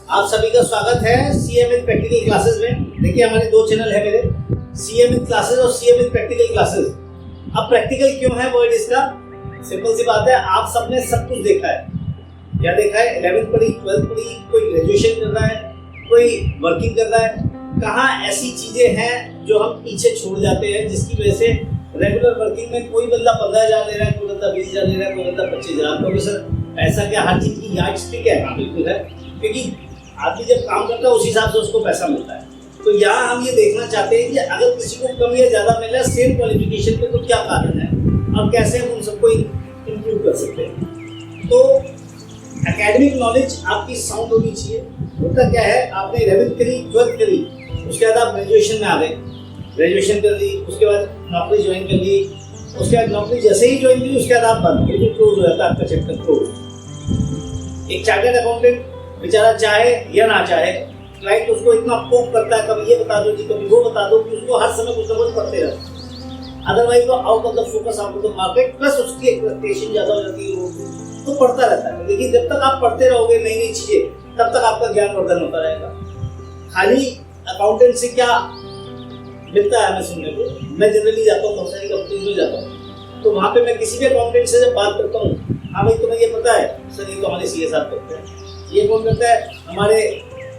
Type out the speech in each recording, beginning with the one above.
आप सभी का स्वागत है सीए विद प्रैक्टिकल क्लासेस में। देखिए हमारे दो चैनल है मेरे, सीए विद क्लासेस और सीए विद प्रैक्टिकल क्लासेस। अब प्रैक्टिकल क्यों है वर्ड इसका? सिंपल सी बात है, आप सबने सब कुछ देखा है। क्या देखा है? 11th पढ़ी, 12th पढ़ी, कोई ग्रेजुएशन कर रहा है, कोई वर्किंग कर रहा है। कहाँ ऐसी चीजें हैं जो हम पीछे छोड़ जाते हैं, जिसकी वजह से रेगुलर वर्किंग में कोई बंदा 15,000 ले रहा है, कोई बंदा 20,000 ले रहा है, कोई बंदा 25,000। तो सर ऐसा क्या हर चीज की यार्ड स्टिक है? हाँ बिल्कुल है, क्योंकि आदमी जब काम करता है उस हिसाब से उसको पैसा मिलता है। तो यहाँ हम ये देखना चाहते हैं कि अगर किसी को कम या ज्यादा मिल रहा है सेम क्वालिफिकेशन पे, तो क्या कारण है और कैसे हम उन सबको इम्प्रूव कर सकते हैं। तो एकेडमिक नॉलेज आपकी साउंड होनी चाहिए। होता क्या है, आपने 11th करी, 12th करी, उसके बाद आप ग्रेजुएशन में आ गए, ग्रेजुएशन कर ली, उसके बाद नौकरी ज्वाइन कर ली, उसके बाद नौकरी जैसे ही ज्वाइन की उसके बाद आप बंद, बिल्कुल क्लोज हो जाता है आपका चैप्टर क्लोज। एक चार्टर्ड अकाउंटेंट बेचारा चाहे या ना चाहे, क्लाइंट उसको इतना पोक करता है, कभी ये बता दो जी, कभी वो बता दो, कि उसको हर समय कुछ ना कुछ पढ़ते रहता। अदरवाइज वो out of the focus, out of the market, plus उसकी एक्सपेक्टेशन ज्यादा हो जाती है, तो पढ़ता रहता है। लेकिन जब तक आप पढ़ते रहोगे नई नई चीजें, तब तक आपका ज्ञान वर्धन होता रहेगा। खाली अकाउंटेंट से क्या मिलता है हमें सुनने को? मैं जनरली जाता हूँ, बहुत सारी कंपनीज में जाता हूँ, तो वहाँ पे मैं किसी भी अकाउंटेंट से जब बात करता हूँ, हाँ भाई तुम्हें ये पता है? सर ये तो हमारे सीए साहब करते हैं। ये कौन करता है? हमारे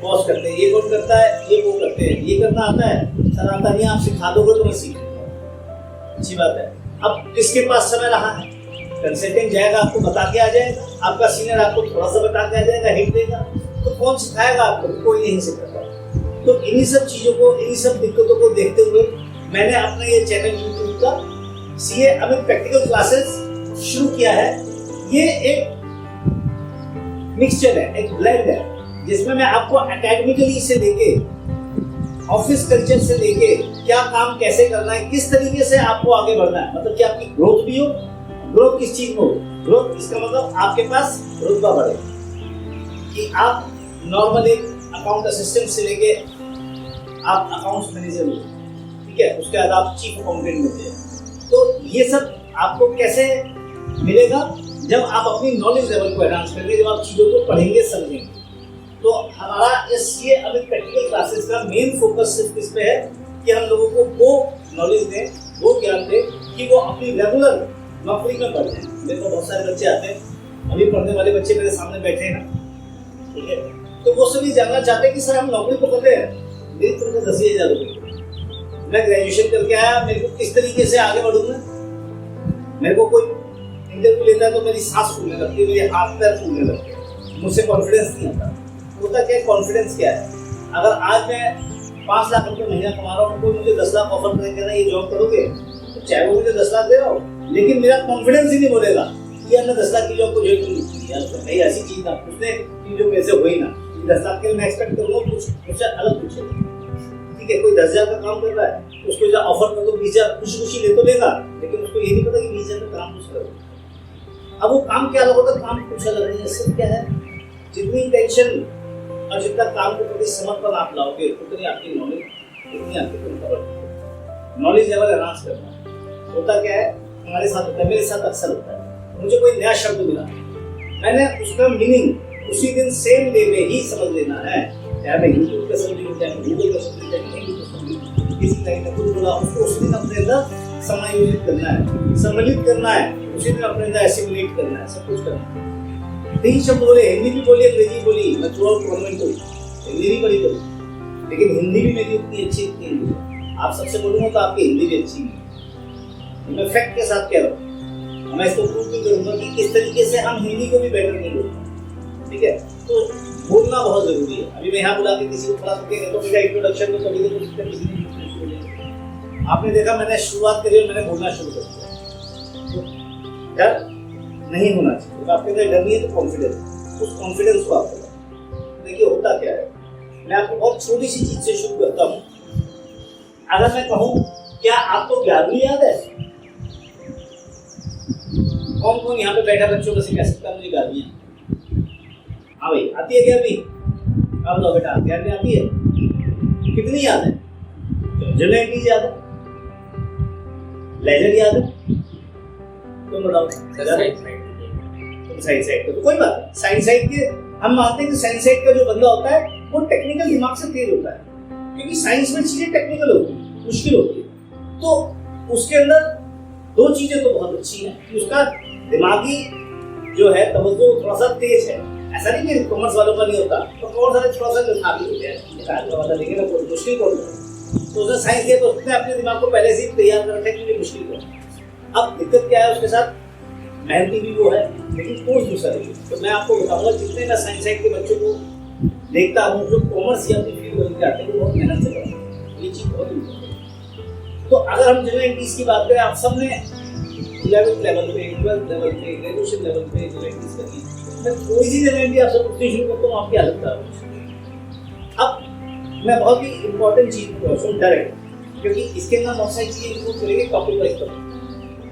बॉस करते हैं। ये कौन करता है? ये वो करते हैं। ये करना आता है? सर आता नहीं, आप सिखा दोगे तो मैं सीख लूंगा। अच्छी बात है। अब किसके पास समय रहा है? कंसल्टेंट जाएगा, आपको बता के आ जाएगा, आपका सीनियर आपको थोड़ा सा बता के आ जाएगा, हिंट देगा, तो कौन सिखाएगा आपको? कोई नहीं सिखाता। तो इन्हीं सब चीजों को, इन्हीं सब दिक्कतों को देखते हुए मैंने अपना ये चैनल यूट्यूब का सीए अमित प्रैक्टिकल क्लासेस शुरू किया है। ये एक मिक्सचर है, एक ब्लेंड है, जिसमें मैं आपको एकेडमिकली से लेके, ऑफिस कल्चर से लेके, क्या काम कैसे करना है, किस तरीके से आपको आगे बढ़ना है, मतलब कि आपकी ग्रोथ भी हो। ग्रोथ किस चीज में हो? ग्रोथ इसका मतलब आपके पास रुतबा बढ़े, कि आप नॉर्मल एक अकाउंट असिस्टेंट से लेके आप अकाउंट्स मैनेजर हो, ठीक है, उसके बाद आप चीफ अकाउंटेंट बनते हैं। तो ये सब आपको कैसे मिलेगा? जब आप अपनी नॉलेज लेवल को एनहांस करेंगे, जब आप चीजों को पढ़ेंगे समझेंगे। तो हमारा इस सीए अमित प्रैक्टिकल क्लासेस का मेन फोकस सिर्फ इस पे है कि हम लोगों को वो नॉलेज दें, वो ज्ञान दें कि वो अपनी रेगुलर नौकरी में बढ़ जाए। मेरे को बहुत सारे बच्चे आते हैं, अभी पढ़ने वाले बच्चे मेरे सामने बैठे हैं, ठीक है, तो वो सभी जानना चाहते हैं कि सर हम नौकरी तो कर रहे हैं, मेरी तरफ 10,000 रुपये, मैं ग्रेजुएशन करके आया, मेरे को किस तरीके से आगे बढ़ूंगा? मेरे को कोई इंटरव्यू लेता है तो मेरी सांस फूलने लगती है, मेरे हाथ पैर फूलने लगते हैं, मुझसे कॉन्फिडेंस नहीं आता। होता क्या है? कॉन्फिडेंस क्या है? अगर आज मैं 5 लाख रुपये महीना कमा रहा हूँ, कोई मुझे 10 लाख ऑफर करके ना ये जॉब करोगे, तो चाहे वो मुझे 10 लाख दे रहा हो, लेकिन मेरा कॉन्फिडेंस ही नहीं बोलेगा कि यार मैं 10 लाख की जॉब को ज्वाइन करूँगी। यार कहीं ऐसी चीज ना पूछने कि जो मेरे से हो ही ना, 10 लाख के मैं एक्सपेक्ट करूँगा, कुछ मुझसे अलग पूछे, ठीक है। कोई 10,000 का काम कर रहा है, उसको जब ऑफर कर दो 20,000, खुशी खुशी ले तो लेगा, लेकिन उसको ये नहीं पता कि 20,000 का काम कुछ करो। अब वो काम क्या अलग होता है, काम कुछ अलग नहीं है। सिर्फ क्या है, जितनी टेंशन और जितना काम के प्रति समर्पण आप लाओगे, उतनी आपकी नॉलेज, उतनी आपकी बढ़ेगी। नॉलेज लेवल एनहांस करना। होता क्या है, हमारे साथ होता है, मेरे साथ अक्सर होता है, मुझे कोई नया शब्द मिला, मैंने उसका मीनिंग उसी दिन सेम डे में ही समझ लेना है। चाहे मैं यूट्यूब पे समझ लूँ, चाहे मैं गूगल पे समझ लूँ, चाहे कहीं भी समझ लूँ, किसी कहीं ना कुछ बोला, उसको उसी दिन अपने अंदर समायोजित करना है, सम्मिलित करना है, उसी दिन अपने अंदर एसिमुलेट करना है, सब कुछ करना है। 3 शब्द बोले, हिंदी भी बोली, अंग्रेजी बोली, मैं थ्रू आउट गवर्नमेंट हूँ, हिंदी भी बड़ी करूँ, लेकिन हिंदी भी मेरी उतनी अच्छी नहीं है। आप सबसे बोलूँगा तो आपकी हिंदी भी अच्छी है, मैं फैक्ट के साथ कह रहा हूँ। मैं इसको प्रूव भी करूँगा कि किस तरीके से हम हिंदी को भी बेटर नहीं बोलते, ठीक है। तो बोलना बहुत जरूरी है। अभी मैं यहाँ बुला के किसी को खड़ा करके तो मेरा इंट्रोडक्शन तो कभी आपने देखा, मैंने शुरुआत करी और मैंने बोलना शुरू कर दिया। तो डर नहीं होना चाहिए, तो आपके अंदर डर नहीं है तो कॉन्फिडेंस, उस कॉन्फिडेंस को आप देखिए। होता क्या है, मैं आपको बहुत छोटी सी चीज से शुरू करता हूँ। अगर मैं कहूँ, क्या आपको 11वीं याद है? कौन कौन यहाँ पे बैठा बच्चों को सिखा सकता है मुझे 11वीं? हाँ भाई, आती है 11वीं? अब लो बेटा, 11वीं आती है? कितनी याद है? जनरल इंग्लिश याद है? लेजर याद है? तुम बताओ। तुम साइंस साइड तो कोई बात नहीं, साइंस साइड के हम मानते हैं कि साइंस साइड का जो बंदा होता है वो टेक्निकल दिमाग से तेज होता है, क्योंकि साइंस में चीजें टेक्निकल होती है, मुश्किल होती है। तो उसके अंदर दो चीजें तो बहुत अच्छी हैं कि उसका दिमागी जो है तवज्जो थोड़ा सा तेज है। ऐसा नहीं कि कॉमर्स वालों का नहीं होता, तो कॉमर्स वाले थोड़ा सा दिमागी होते हैं, देखें ना कोई मुश्किल कौन है, तो उसने साइंस लिया तो उसने अपने दिमाग को पहले से ही तैयार कर रखा है कि ये मुश्किल है। अब दिक्कत क्या है उसके साथ, मेहनती भी वो है लेकिन कोर्स दूसरा है। तो मैं आपको बताऊंगा, जितने मैं साइंस साइड के बच्चों को देखता हूँ जो कॉमर्स या फील्ड में आते हैं वो बहुत मेहनत से पढ़ते हैं, ये चीज़ बहुत इम्पोर्टेंट है। तो अगर हम जनरल इंग्लिश की बात करें, आप सबने 11th लेवल पे, 12th लेवल पे, ग्रेजुएशन लेवल पे जनरल इंग्लिश करी, मैं कोई सी जनरल इंग्लिश आपसे पूछनी शुरू करता हूँ, आपकी हालत खराब हो। अब मैं बहुत ही इंपॉर्टेंट चीज क्वेश्चन डायरेक्ट, क्योंकि इसके अंदर बहुत सारी चीजें इनको करेंगे टॉपिक वाइज पर।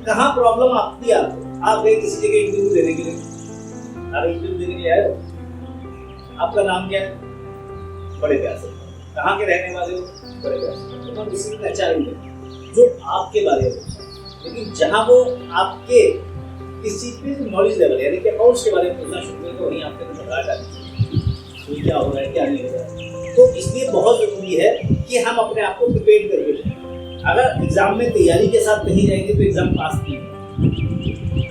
कहाँ प्रॉब्लम आती है आपको, आप गए किसी जगह इंटरव्यू देने के लिए, आप इंटरव्यू देने के लिए आए हो, आपका नाम क्या है, बड़े प्यार से, कहाँ के रहने वाले हो, बड़े प्यार से, तो किसी ने अच्छा नहीं जो आपके बारे में, लेकिन जहाँ वो आपके किस चीज पे नॉलेज लेवल यानी कि अकाउंट्स के बारे में पूछना शुरू करें तो वहीं आपके अंदर घबराहट आती है, क्या हो रहा है क्या नहीं हो रहा है। तो इसलिए बहुत जरूरी है कि हम अपने आप को प्रिपेयर करके जाएं। अगर एग्जाम में तैयारी के साथ कहीं जाएंगे तो एग्जाम पास नहीं होगा।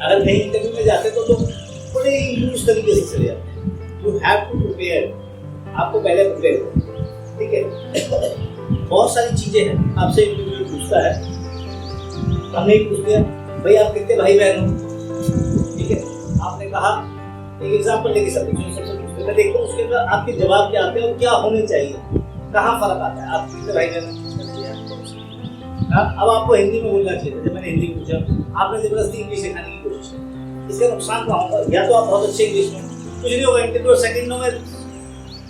अगर कहीं इंटरव्यू में जाते तो लोग बड़े यूज तरीके से चले जाते हैं। यू हैव टू प्रिपेयर, आपको पहले प्रिपेयर करो, ठीक है। बहुत सारी चीजें हैं, आपसे इंटरव्यू पूछता है, हमने ही पूछ लिया भाई आप कितने भाई बहन हो, ठीक है, आपने कहा एक एग्जाम्पल लेके सब मैं देखता हूँ उसके अंदर आपके जवाब क्या आते हैं और क्या होने चाहिए, कहाँ फर्क आता है, आप कितने भाई बहन। अब आपको हिंदी में बोलना चाहिए, जब मैंने हिंदी पूछा आपने जबरदस्ती इंग्लिश सिखाने की कोशिश की, इसका नुकसान क्या होगा, या तो आप बहुत अच्छे इंग्लिश में, कुछ नहीं होगा इंटरव्यू सेकंडों में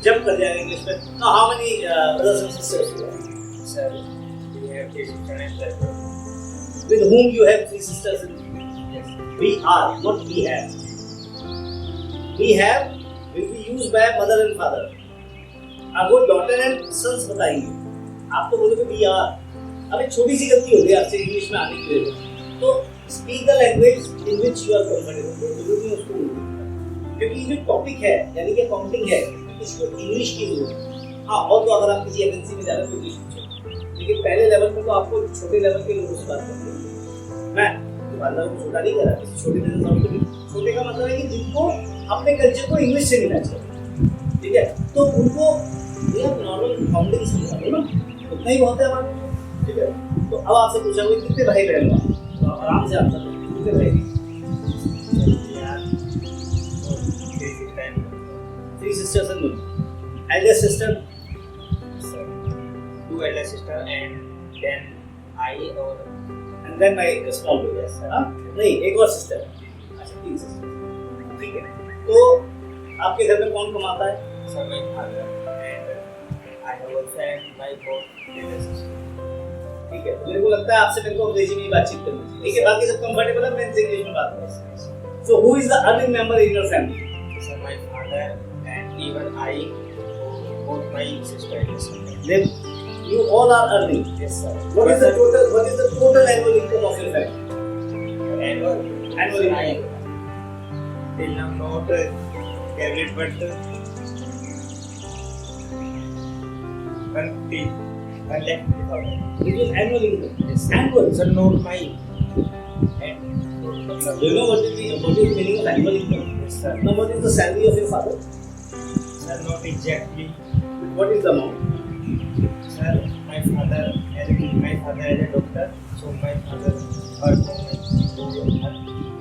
जंप कर जाएगा इंग्लिश में। ना how many brothers and sisters sir, we have 3 sisters and brothers with whom you have 3 sisters and yes we are not we have will be used by mother and father। अब वो daughter and sons बताएंगे, आप तो बोलोगे we are. अब एक छोटी सी गलती हो गई आपसे इंग्लिश में आने के लिए, तो speak the language in which you are comfortable, जरूरी है उसको, क्योंकि ये जो टॉपिक है यानी कि अकाउंटिंग है इसको इंग्लिश की जरूरत है। हाँ, और तो अगर आप किसी एजेंसी में जा रहे हो तो इंग्लिश पूछो, लेकिन पहले लेवल पे तो आपको छोटे लेवल के लोगों से बात करनी है। मैं दुकानदार को छोटा नहीं कर रहा, किसी छोटे बिजनेस को भी छोटे का मतलब है कि जिनको अपने कल्चर को इंग्लिश से मिलना चाहिए, ठीक है, तो उनको नॉर्मल फाउंडिंग समझा दो ना, उतना ही बहुत है हमारे लिए, ठीक है। तो अब आपसे पूछा हुआ कितने भाई बहन हो, तो आराम से आंसर दो, कितने भाई, 3 sisters and 1 elder sister, 2 elder sister and then I or and then my small brother, हाँ नहीं एक और सिस्टर, अच्छा 3 सिस्टर, ठीक है। तो आपके घर में कौन कमाता है? Sir my father and I have also and my both elder sister। ठीक है, मेरे को लगता है आपसे मेरे को अंग्रेजी में ही बातचीत करनी चाहिए, ठीक है, बाकी सब कंफर्टेबल है, मैं इंग्लिश में बात करूँ। So who is the earning member in your family? Sir my father and even I, both my sister and sister। Then you all are earning. Yes sir। What is the total annual income of your family? Annual income till now not calculate but 1 lakh 50,000। This is annual income. Yes Annual. sir, not my and Do you know what is the meaning of annual income? yes sir। Now what is the salary of your father? Sir not exactly। What is the amount? Sir my father as a doctor, so my father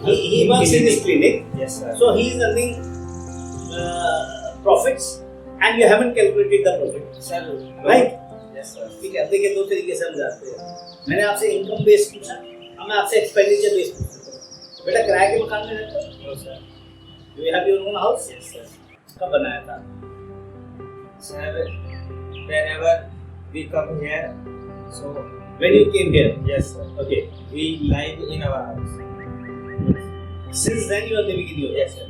He works in this clinic. Yes sir। So he is earning profits and you haven't calculated the profit. Sir Right? yes sir। ठीक है, देखिए 2 तरीके से हम जाते हैं। मैंने आपसे इनकम बेस पूछा, अब मैं आपसे एक्सपेंडिचर बेस पूछता हूँ। बेटा किराए के मकान में रहते हो? No sir। Do you have your own house? Yes sir। कब बनाया था? Sir whenever we come here, so When you came here? yes sir, Okay. we live in our house। Since then you are living in your house. yes sir।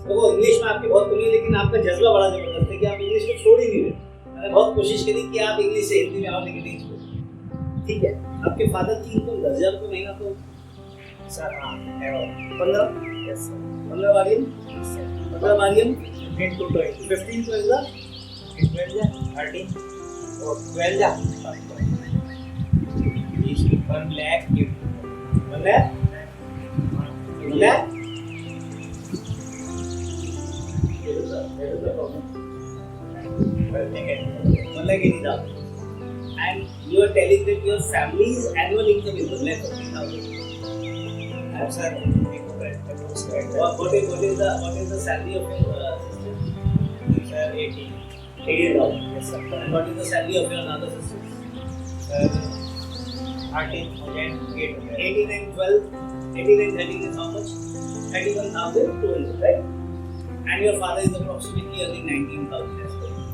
तो वो English में आपकी बहुत कमी है, लेकिन आपका जज्बा बड़ा जबरदस्त है कि आप इंग्लिश को छोड़ ही नहीं रहे। मैंने बहुत कोशिश करी कि आप इंग्लिश से हिंदी में आओ, लेकिन नहीं छोड़े। ठीक है, आपके फादर की इनकम 10,000 रुपये महीना तो सर हाँ है 15 yes sir। 15 varium, 15 varium, 15 to 20. 15 to is the 12 ja, 13 or 12 ja. 1 lakh gift. 1 lakh, 1 lakh. That is the problem. 1 lakh 80,000. And you are telling that your family's annual income is 1 lakh 40,000. And sir, What is the salary of your sister? sir, 18. 80,000. Yes, sir. And what is the salary of your another sister? Sir, 13,800. 18 and 12, 18 and 13 is how much? 31,200, right? And your father is approximately earning 19,000.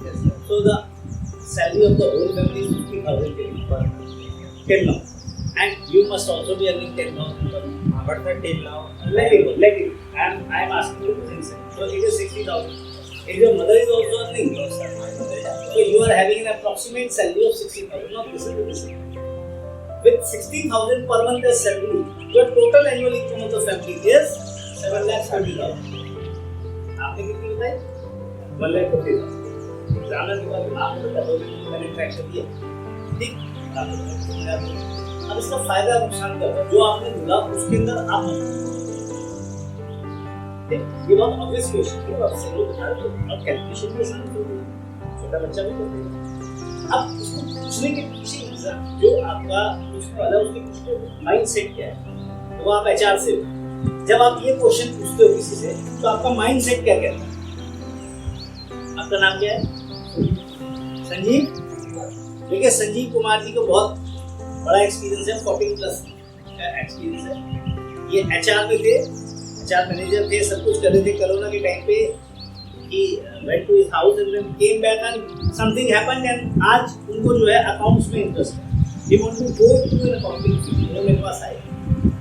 Yes, sir. So the salary of the whole family is 50,000 till now. And you must also be earning 10,000 per month. But sir, till now, Let it. I am asking you to think. So it is 60,000. If your mother is also earning, no, sir, my mother is so you are having an approximate salary of 60,000. Now listen to this. With 60,000 per month as salary, your total annual income of the family is 7,50,000. आपने कितनी बताई? 1,50,000. Examiner के बाद आपने बताया मैंने track कर दिया. ठीक. अब इसका फायदा नुकसान क्या होगा? जो आपने बोला उसके अंदर आप ये बहुत ऑब्वियस क्वेश्चन है. अब से लोग बता रहे हैं अब कैलकुलेशन के साथ छोटा बच्चा भी कर देगा. अब उसको पूछने के पीछे जो आपका पूछने वाला उसके पीछे माइंड सेट क्या है? वो आप एचआर से हो. जब आप ये क्वेश्चन पूछते हो किसी से तो आपका माइंड सेट क्या कहता है? आपका नाम क्या है? संजीव. देखिए संजीव कुमार जी को बहुत बड़ा एक्सपीरियंस है, 14 प्लस का एक्सपीरियंस है. ये एचआर में थे, एचआर मैनेजर थे, सब कुछ कर रहे थे. कोरोना के टाइम पे he went to his house and then came back and something happened and आज उनको जो है अकाउंट्स में इंटरेस्ट है. They want to go into an accounting field. वो मेरे पास आए.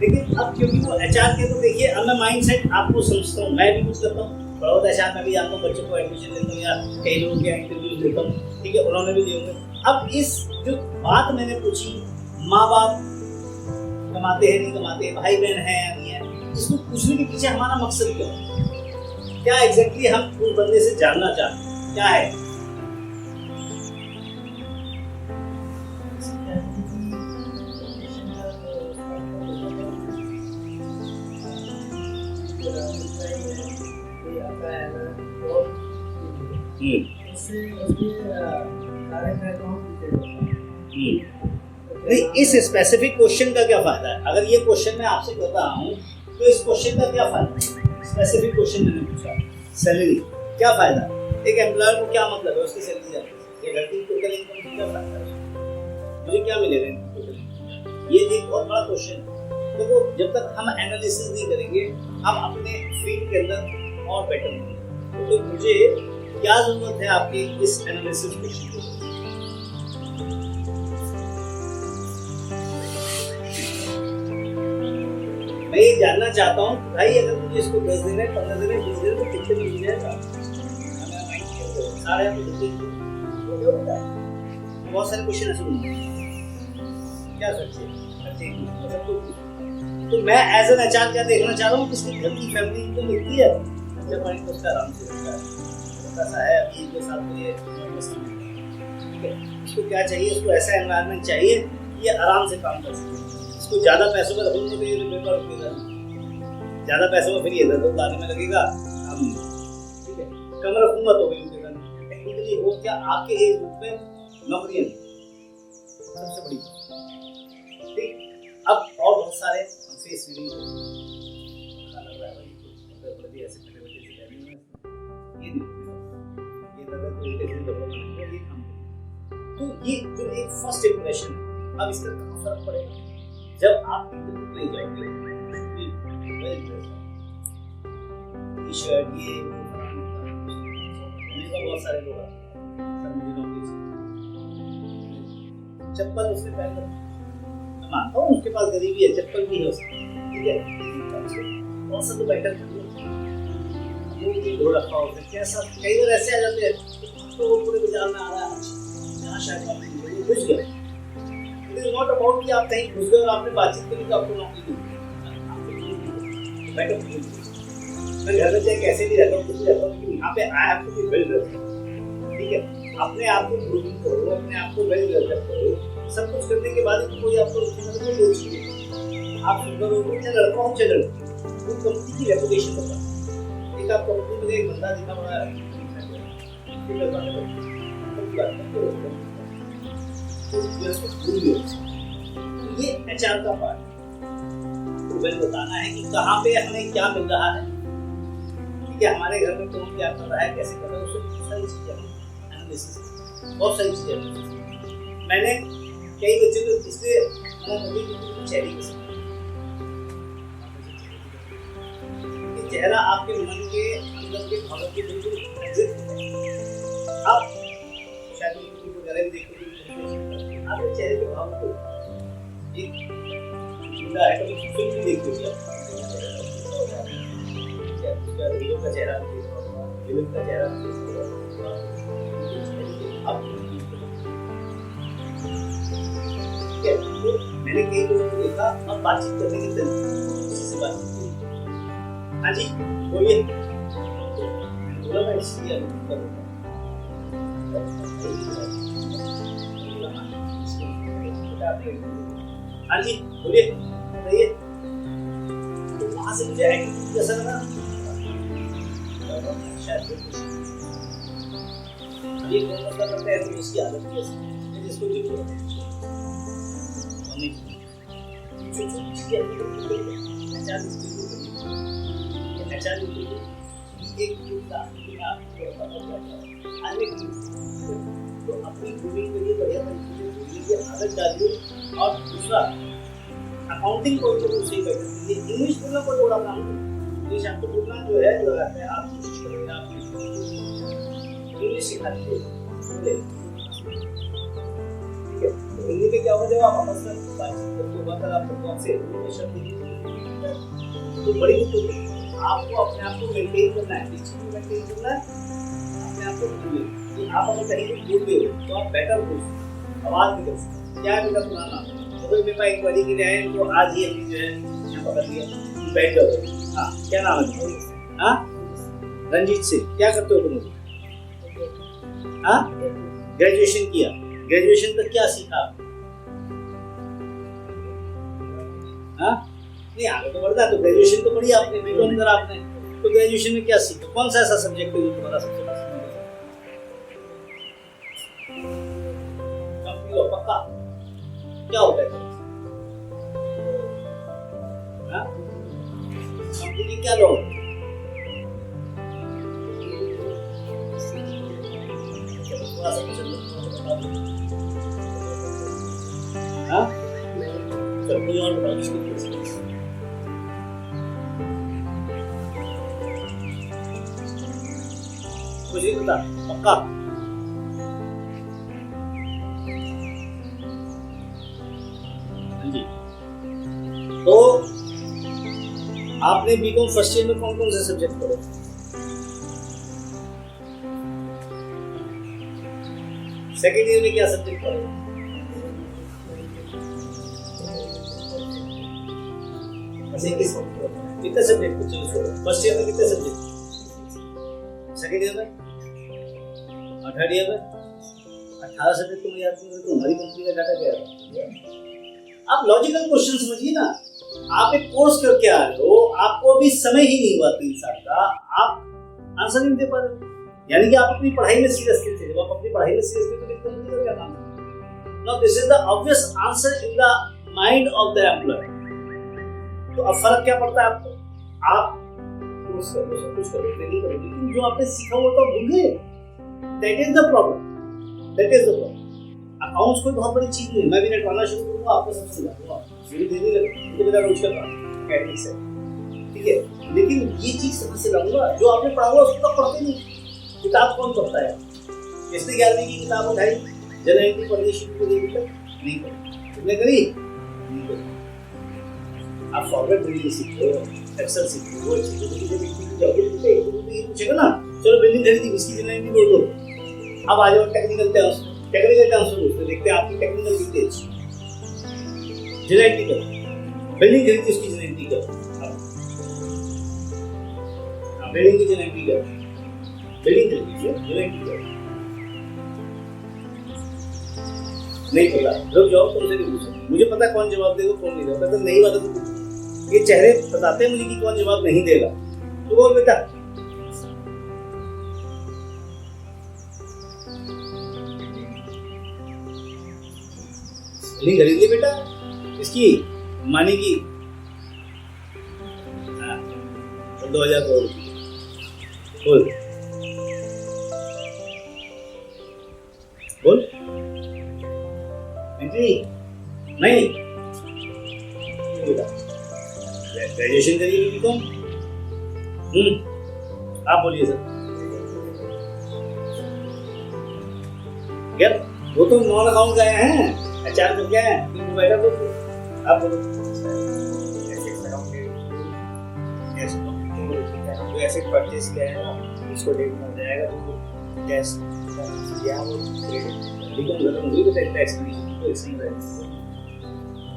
लेकिन अब क्योंकि वो एचआर के तो देखिए अब मैं माइंड सेट आपको समझता हूँ. मैं भी कुछ करता हूँ. बहुत एचआर में भी आता हूँ, बच्चों को एडमिशन देता हूँ या कई लोगों के इंटरव्यूज देता हूँ. ठीक है, उन्होंने भी दिए होंगे. अब इस जो बात मैंने पूछी, माँ बाप कमाते हैं नहीं कमाते हैं, भाई बहन है या नहीं है, इसको पूछने के पीछे हमारा मकसद क्या है? क्या एग्जैक्टली हम उस बंदे से जानना चाहते हैं? क्या है? नहीं, इस स्पेसिफिक क्वेश्चन का क्या फायदा है? अगर ये क्वेश्चन मैं आपसे कर रहा हूँ तो इस क्वेश्चन का क्या फायदा है? स्पेसिफिक क्वेश्चन मैंने पूछा, सैलरी क्या फायदा? एक एम्प्लॉयर को क्या मतलब है उसकी सैलरी जाती है? ये घटती टोटल इनकम की क्या फायदा है? मुझे क्या मिलेगा टोटल? ये एक बहुत बड़ा क्वेश्चन है. देखो जब तक हम एनालिसिस नहीं करेंगे हम अपने फील्ड के अंदर और बेटर होंगे. तो मुझे क्या जरूरत है आपकी इस एनालिसिस क्वेश्चन की? मैं ये जानना चाहता हूँ कि भाई अगर मुझे इसको 10 दिन है, 15 दिन है, 20 दिन तो कितने में मिल जाएगा? हमें माइंड किया सारे आप बहुत सारे क्वेश्चन ऐसे होंगे. क्या सोचिए? तो मैं एज एन एचआर क्या देखना चाह रहा हूँ, किसकी घर की फैमिली इनको मिलती है, जब हमारी कुछ आराम से रहता है, पैसा है अभी इनके साथ में ये ठीक है. उसको क्या चाहिए? उसको ऐसा एनवायरनमेंट चाहिए कि ये आराम से काम कर सके. इसको ज़्यादा पैसों में रखूँगा तो ये पेपर रखेगा, ज़्यादा पैसों में फिर ये इधर उधर में लगेगा. हम ठीक है कम रखूँगा तो भी उनके टेक्निकली वो क्या आपके एज ग्रुप में नौकरियाँ सबसे बड़ी. ठीक. अब और बहुत सारे फेस रीडिंग लग रहा है भाई ऐसे खड़े बच्चे से कहने में ये नहीं, ये लगा तो उल्टे से डबल ये काम. तो ये जो एक फर्स्ट इंप्रेशन है, अब इसका क्या फर्क पड़ेगा जब आप इंटरव्यू नहीं जाओगे? टी शर्ट ये बहुत सारे लोग चप्पल उसने पहन कर, मैं मानता हूँ उसके पास गरीबी है, चप्पल भी है उसकी, ठीक है, कौन सा तो बेटर वो रखा होता है. कैसा कई बार ऐसे आ जाते हैं तो वो पूरे बाजार में आ रहा है जहाँ शायद घुस गया. इट इज नॉट अबाउट कि आप कहीं घुस गए और आपने बातचीत करी तो आपको नौकरी मिली. बेटर मैं घर में चाहे कैसे भी रहता हूँ, कुछ भी रहता हूँ, लेकिन यहाँ पे I have to be well dressed. ठीक है, अपने आप को ग्रूमिंग करो, अपने आप को वेल ड्रेस्ड करो। सब कुछ करने के बाद कोई आपको कोई दोष नहीं है। आप सुंदर हो, चाहे लड़का हो चाहे लड़की, वो कंपनी की रेपुटेशन होता है। एक आप कंपनी में एक बंदा दिखा बड़ा है, ये एचआर का पार्ट है। वेल बताना है कि कहाँ पे हमें क्या मिल रहा है, ठीक है, हमारे घर में कौन क्या कर रहा है, कैसे कर रहा है, उससे बहुत सारी चीजें एनालिसिस, बहुत सारी चीजें एनालिसिस। मैंने कई बच्चे को इसलिए चेहरे के साथ, चेहरा आपके मन के अंदर के भावों की बिल्कुल एग्जिट है। आप शायद यूट्यूब वगैरह में देखते हैं, आपके चेहरे के भाव को एक है तो फिल्म भी देखते हैं, हीरो का चेहरा, विलन का चेहरा, आप ठीक है। तो मैंने कई लोगों को देखा और बातचीत करने के तरीके से बातचीत की। हाँ जी बोलिए, बोला मैं इसलिए हाँ जी बोलिए, बताइए। तो वहाँ से मुझे एटीट्यूड कैसा लगा, शायद ये कौन सा करता है तो इसकी आदत कैसी है, जिसको जो बोलते हैं तो अपनी ग्रूमिंग के लिए बढ़िया तरीके से की आदत डालिए। और दूसरा अकाउंटिंग कोई तो सही कर दीजिए। इंग्लिश बोलना कोई बड़ा काम नहीं, इंग्लिश आपको बोलना जो है आप कोशिश करेंगे, आप इंग्लिश सिखा दीजिए, ठीक है। तो हिंदी में क्या होगा, जब आप आपस में बातचीत करते हो, अगर आप से शब्द तो बड़ी तो आपको अपने आप को मेंटेन करना है, मेंटेन करना है अपने आप को। आप अगर कहीं भी बोल रहे हो तो आप बेटर बोल, आवाज निकल क्या है बेटा सुनाना। तो मेरे पास एक बड़ी गिरे हैं तो आज ही अभी जो है यहाँ पकड़ लिया, बैठ जाओ। हाँ क्या नाम है तुम्हारा? हाँ रंजीत सिंह, क्या करते हो तुम? हाँ ग्रेजुएशन किया, ग्रेजुएशन तक क्या सीखा? हाँ नहीं आगे तो बढ़ता है, तो ग्रेजुएशन तो पढ़ी आपने, बीकॉम अंदर आपने, तो ग्रेजुएशन में क्या सीखा? कौन सा ऐसा सब्जेक्ट है जो तुम्हारा सबसे पसंद है? पक्का क्या होता है? हाँ कंपनी क्या लोग थोड़ा सा पसंद है, हाँ चलो कोई और बताओ जिसको कुछ नहीं पता। पक्का जी। तो आपने बीकॉम फर्स्ट ईयर में कौन कौन से सब्जेक्ट पढ़े? सेकेंड ईयर में क्या सब्जेक्ट पढ़े? कितने सब्जेक्ट? फर्स्ट ईयर में कितने सब्जेक्ट? सेकेंड ईयर में और थर्ड ईयर में 18 सब्जेक्ट तुम्हें याद नहीं? तो हमारी कंपनी का डाटा क्या है? आप लॉजिकल क्वेश्चन समझिए ना। आप एक कोर्स करके आ रहे हो, आपको अभी समय ही नहीं हुआ 3 साल का, आप आंसर नहीं दे पा रहे, यानी कि आप अपनी पढ़ाई में सीरियस थे। जब आप अपनी पढ़ाई में सीरियस थे तो कंपनी का क्या काम है? Now this is the obvious answer in the mind of the employee. तो अब फर्क क्या पड़ता है आपको? आप कोर्स करो, सब कुछ करो, ट्रेनिंग करो, लेकिन जो आपने सीखा वो तो भूल गए। That is the problem, that is the problem. Accounts कोई बहुत बड़ी चीज नहीं है, मैं भी नेटवाना शुरू करूंगा, आपको सब समझा दूंगा, मेरी देनी लगे तो मेरा रोज का काम एकेडमिक्स है, ठीक है। लेकिन ये चीज समझ से लाऊंगा, जो आपने पढ़ा हुआ उसको तो पढ़ते नहीं। किताब कौन पढ़ता है? इसने 11वीं की किताब उठाई, जनरल पढ़नी शुरू कर दी, नहीं पढ़ी, तुमने करी नहीं करी। आप फॉरवर्ड रीडिंग सीखो, एक्सेल सीखो, वो चीजें पूछेगा ना, चलो बिल्डिंग खरीदी, इसकी जनरल बोल दो, अब आ जाओ टेक्निकल टर्म्स। टेक्निकल टर्म्स में देखते हैं आपकी टेक्निकल डिटेल्स, जेनेटिकल बिल्डिंग खरीदी, उसकी जेनेटिकल बिल्डिंग की जनरेटिव क्या है? बिल्डिंग जनरेटिव क्या है? नहीं पता, रुक जाओ, तुमसे नहीं पूछो। मुझे पता है कौन जवाब देगा कौन नहीं देगा। तो नहीं वाला तो ये चेहरे बताते हैं मुझे कि कौन जवाब नहीं देगा। तो बोल बेटा। नहीं खरीद ली बेटा? किसकी? मानी की? 2000 करोड़ की। बोल बोल। नहीं बेटा, ग्रेजुएशन करिए बीकॉम। आप बोलिए सर। क्या वो तो नॉन अकाउंट गए हैं, एचआर में क्या है, बैठा तो आप बोलो। ऐसे परचेज किया है ना, इसको डेट मिल जाएगा तो कैश या वो क्रेडिट बीकॉम खत्म हो गई बेटा, टैक्स तो ऐसे ही रहेगा।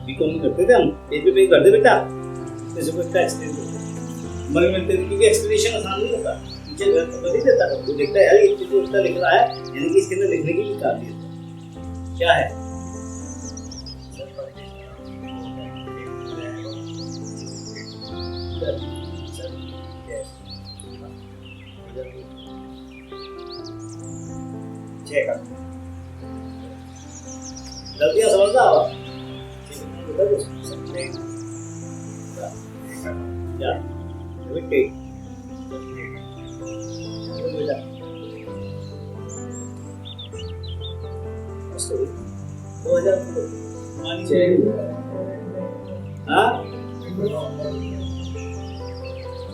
बीकॉम में करते थे हम, पेज पे कर दे बेटा, जैसे कोई टैक्स दे दो मगर मिलते थे, क्योंकि एक्सप्लेनेशन आसान नहीं होता। टीचर घर पर नहीं देता, वो देखता है यार ये तो इतना लिख रहा है, यानी कि इसके अंदर लिखने की भी काबिलियत है। क्या है? गलतियां समझता हो क्या?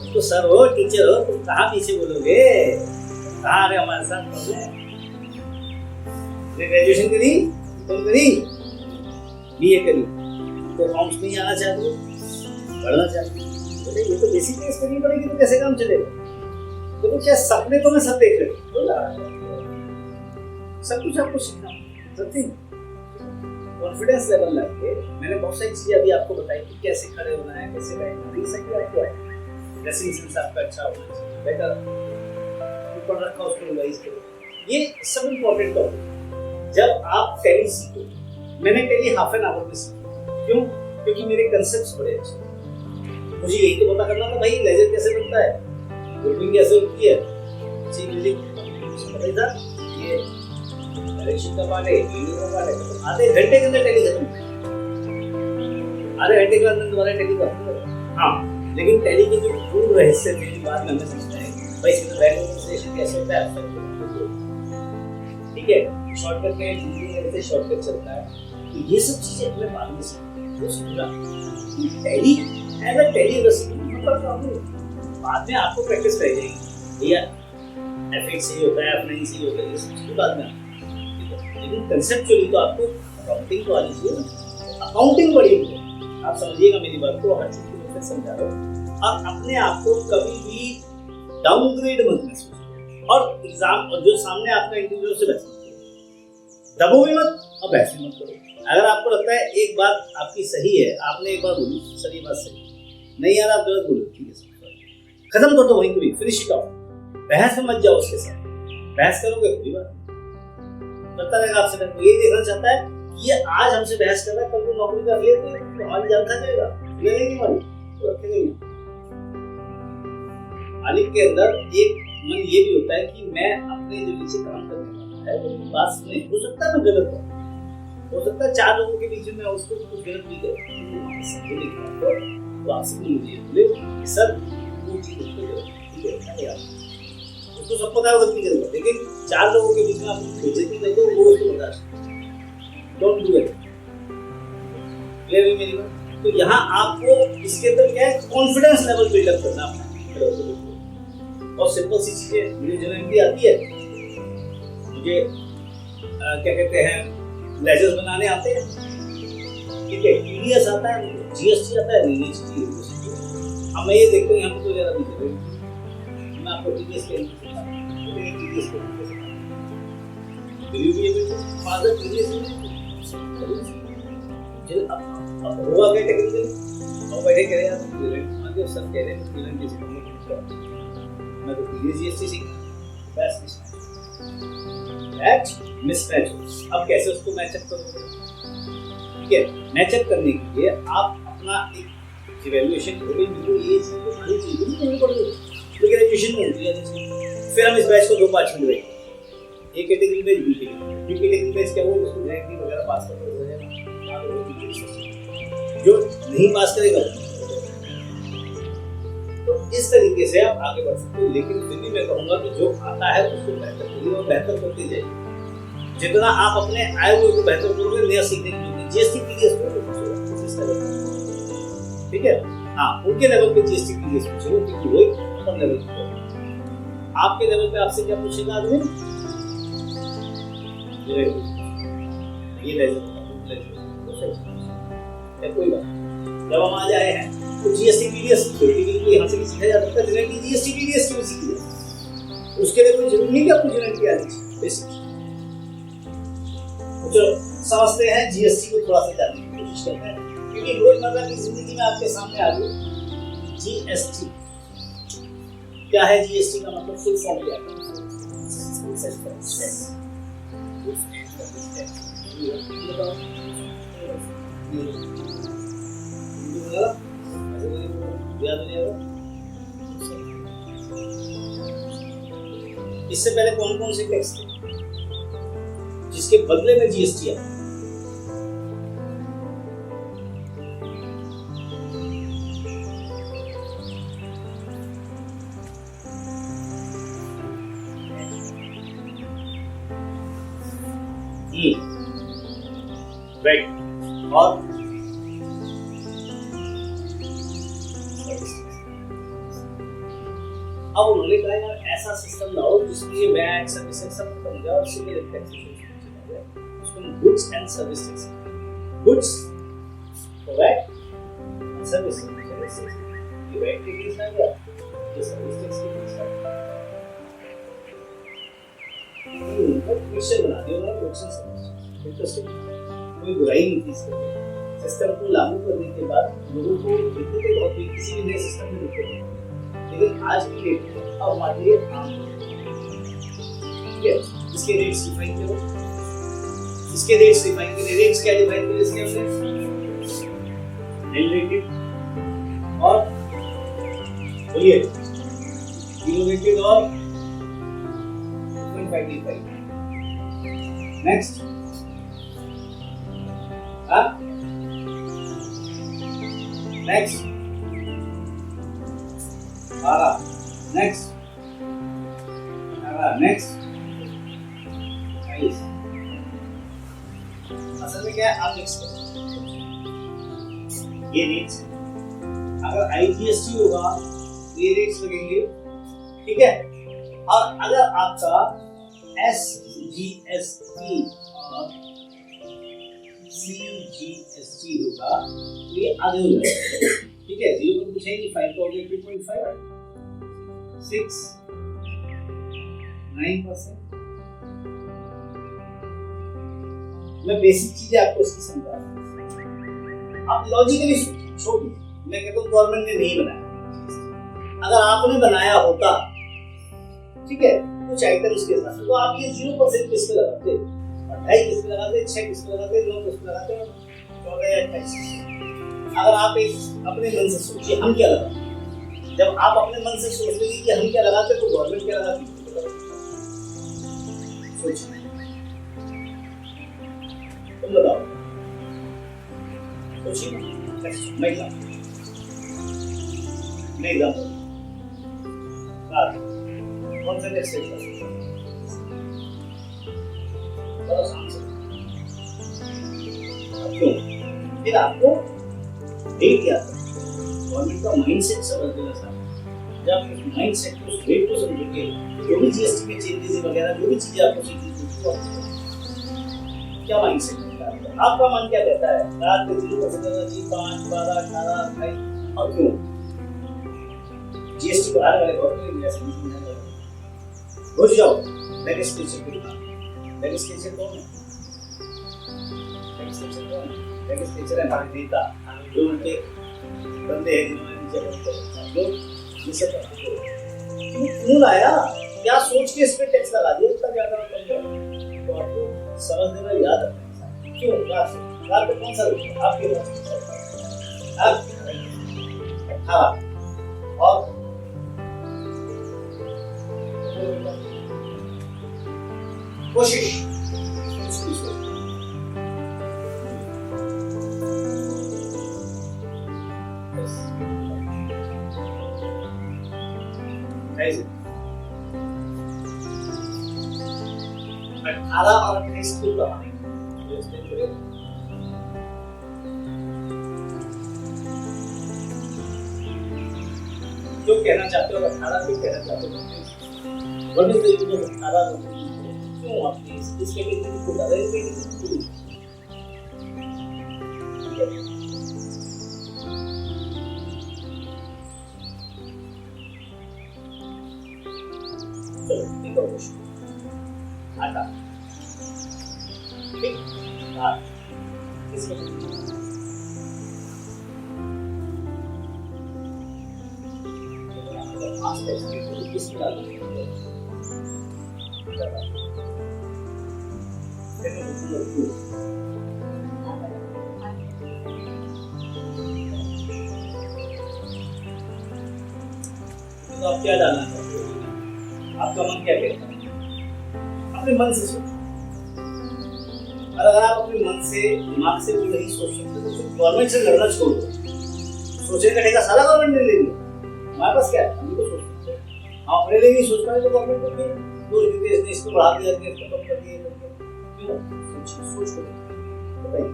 तो सर हो, टीचर हो, तुम कहाँ पीछे बोलोगे? कहाँ आ रहे हमारे साथ? ग्रेजुएशन करी, तुम करी, बीए करी, तो अकाउंट्स नहीं आना चाहते, पढ़ना चाहते, बोले ये तो बेसिक बेस करनी पड़ेगी, तो कैसे काम चलेगा? तो क्या सपने तो मैं सब देख रहे सब कुछ आपको सीखना, सच्ची कॉन्फिडेंस लेवल लाके मैंने बहुत सारी चीजें अभी आपको बताई कि कैसे खड़े होना है, कैसे बैठना है, ये सब आपको है। ड्रेसिंग सेंस आपका अच्छा होना चाहिए, बेटर ऊपर रखा उसको रिवाइज करो, ये सब इम्पोर्टेंट टॉपिक। जब आप टैली सीखो, मैंने टैली हाफ एन आवर में सीखी, क्यों? क्योंकि मेरे कंसेप्ट्स बड़े अच्छे। मुझे यही तो पता करना था भाई लेजर कैसे बनता है, ग्रुपिंग कैसे होती है, सी म्यूजिक पता ही था, ये डायरेक्शन का पार्ट है, वीडियो का पार्ट है। आधे घंटे के अंदर टैली खत्म, आधे घंटे के अंदर तुम्हारा टैली खत्म। हाँ, लेकिन टैली के जो पूर्ण रहस्य मेरी बात में हमें समझना है भाई, इसमें बैकग्राउंड कैसे होता है, ठीक है, शॉर्टकट में जिंदगी शॉर्टकट चलता है, तो ये सब चीजें हमें बाद में सीखनी है। टैली एज अ टैली बाद में आपको प्रैक्टिस रह जाएगी, भैया एफ8 सही होता है, F9 सही होता है, ये सब चीजें बाद में, लेकिन कंसेप्चुअली तो आपको अकाउंटिंग तो आनी चाहिए। अकाउंटिंग बड़ी है, आप समझिएगा मेरी बात को, हर चीज को मैं समझा रहा हूँ। और अपने आप को कभी भी डाउनग्रेड मत महसूस, और एग्जाम और जो सामने आपका इंटरव्यू से बचना, दबो भी मत और बहस भी मत करो। अगर आपको लगता है एक बात आपकी सही है, आपने एक बार बोली सर ये बात सही नहीं, यार आप गलत बोलो, ठीक है खत्म कर दो वहीं पे, फिनिश इट ऑफ। बहस में मत जाओ उसके साथ, बहस करोगे कोई बात करता रहेगा आपसे। मैं ये देखना चाहता है कि ये आज हमसे बहस कर रहा है, कल को नौकरी कर ले तो हमारी जान खा जाएगा, लगेगी हमारी तो रखेंगे नहीं। आलिम के अंदर एक मन ये भी होता है कि मैं अपने जो नीचे काम करने वाला है वो बात सुने, हो सकता है मैं गलत हूँ, हो सकता है 4 लोगों के बीच में उसको कुछ गलत नहीं करूँ, तो आपसे बोले सर वो चीज उसको सब पता है गलती करेगा, लेकिन 4 लोगों के बीच में आप बेइज्जती कर दो, वो उसको बर्दाश्त डोंट डू इट। क्लियर है मेरी बात? तो यहाँ आपको इसके अंदर क्या है, कॉन्फिडेंस लेवल बिल्डअप करना अपना, और सिंपल सी चीजें मुझे जनरली आती है, मुझे क्या कहते हैं लेजर्स बनाने आते हैं, ठीक है, टीडीएस आता है, जीएसटी आता है, अब मैं ये देखता हूँ यहाँ पे तो ज़्यादा नहीं चलेगा, मैं आपको टीडीएस के टीडीएस को फादर टीडीएस अब हुआ क्या टेक्निकली और बैठे कह रहे हैं सर कह रहे हैं मैं तो पीरियड जीएसटी सीखना बेस्ट मिसमैच। अब कैसे उसको मैचअप करोगे? ठीक है, मैचअप करने के लिए आप अपना एक इवैल्यूएशन करोगे, बिल्कुल ये चीज तो खाली चीज नहीं पड़ेगी, तो ग्रेजुएशन में होती है। फिर हम इस बैच को दो पार्ट में डिवाइड करेंगे, एक category batch, B category batch क्या होगा, जिसको रैंक वगैरह पास करके हो जाएगा। जो नहीं पास करेगा तो इस तरीके से आप आगे बढ़ सकते हो। लेकिन फिर भी मैं कहूँगा कि जो आता है उसको बेहतर करिए और बेहतर करते जाइए। जितना आप अपने आए हुए को बेहतर करोगे, नया सीखने की मिलेगी। जीएसटी पीडीएस ठीक है, हाँ उनके लेवल पे जीएसटी पीडीएस पूछेगा क्योंकि वो कम लेवल पे आपके लेवल पे आपसे क्या पूछेगा आदमी, ये कोई बात। जब हम आ जाए हैं तो जीएसटी पीडीएस थ्योरेटिकली यहाँ से भी सीखा जा सकता है। जनरली जीएसटी पीडीएस क्यों सीखिए, उसके लिए कोई जरूरी नहीं कि आपको जनरली आनी चाहिए, बेसिक। चलो समझते हैं जीएसटी को थोड़ा सा जानने की कोशिश करते हैं, क्योंकि रोजमर्रा की जिंदगी में आपके सामने आ गई जीएसटी। क्या है जीएसटी का मतलब, फुल फॉर्म क्या है? इससे पहले कौन कौन से टैक्स थे जिसके बदले में जीएसटी आया? राइट, और अब उन्होंने कहा यार ऐसा सिस्टम लाओ जिसमें ये वैट सर्विसेज सब खत्म हो जाए और सिंगल टैक्सेशन हो जाए, उसको goods and service tax. Goods VAT, services ये वैट के केस आ गया, ये सर्विस टैक्स के केस आ गया। उनको मिक्सचर बना दिया उन्होंने, गुड्स एंड सर्विस। इंटरेस्टिंग, कोई बुराई नहीं थी इसमें। सिस्टम को लागू करने के बाद लोगों को दिक्कतें बहुत हुई, किसी भी नए सिस्टम में दिक्कतें, लेकिन आज की डेट में अब हमारे लिए आम ठीक है। इसके रेट्स डिफाइन करो, इसके रेट्स डिफाइन करें। रेट्स क्या डिफाइन करें इसके हमने, रेलेटेड और बोलिए यूनिटेड और 2.5 नेक्स्ट नेक्स्ट नेक्स्ट नेक्स्ट। असल में क्या है, आप मिक्स करो ये रेट्स। अगर आईजीएसटी होगा तो ये रेट्स लगेंगे, ठीक है। और अगर आपका एसजीएसटी और सीजीएसटी होगा तो ये आगे हो जाएगा, ठीक है। 0 पर कुछ है नहीं, 5 का हो गया 2.5, 6, 9%। मैं बेसिक चीजें आपको इसकी समझा रहा हूं, आप लॉजिकली छोड़िए। मैं कहता हूँ गवर्नमेंट ने नहीं बनाया, अगर आपने बनाया होता, ठीक है, कुछ आइटम्स के साथ, तो आप ये 0% किस पे लगाते, 2.5 किस पे लगाते, 6 किस पे लगाते, 9 किस पे लगाते, 14 या 28। अगर आप एक अपने मन से सोचिए हम क्या लगाते, जब आप अपने मन से सोचते हैं कि हम क्या लगाते तो गवर्नमेंट क्या लगाती, सोचिए, तुम बताओ, सोचिए। मैं एग्जाम्पल कौन सा टैक्स क्यों, फिर आपको रेट याद है, गवर्नमेंट का माइंडसेट समझ लेना चाहिए। जब इस माइंडसेट को, उस रेट को समझोगे, जो भी जीएसटी में चेंजेस वगैरह जो भी चीजें आपको सीखनी चाहिए, क्या माइंडसेट है आपका, मन क्या कहता है, रात में 0% जी 5, 12, 18, 28, और क्यों जीएसटी बढ़ाने वाले गवर्नमेंट ने समझ नहीं आया। घुस जाओ लेजिस्लेचर के पास। लेजिस्लेचर कौन है? लेजिस्लेचर है हमारे नेता, जो उनके बंदे हैं जिन्होंने नीचे जो ये सब क्यों लाया, क्या सोच के इस पे टैक्स लगा दिया इतना ज्यादा, मतलब तो आपको समझ देना याद रखना क्यों कार पे कौन सा रुपये आपके पास आप हाँ और कोशिश ऐसे 18 और 28 को लगाने जो कहना चाहते हो 18 क्यों कहना चाहते हो word is the use of 18 क्यों आप इस कैटेगरी को डाल रहे हैं आटा ठीक हाँ तो आप क्या डालना चाहते हो, आपका मन क्या कहता है, अपने मन से सोचो। और अगर आप अपने मन से दिमाग से भी नहीं सोच सकते तो फिर गवर्नमेंट से लड़ना छोड़ दो, सोचने का ठेका सारा गवर्नमेंट ने ले लिया, हमारे पास क्या है, हम तो सोच सकते हैं, हम अपने लिए नहीं सोच पाए तो गवर्नमेंट को फिर दो देश ने इसको बढ़ा दिया, इसको कम कर दिया, क्यों सोच को बताइए।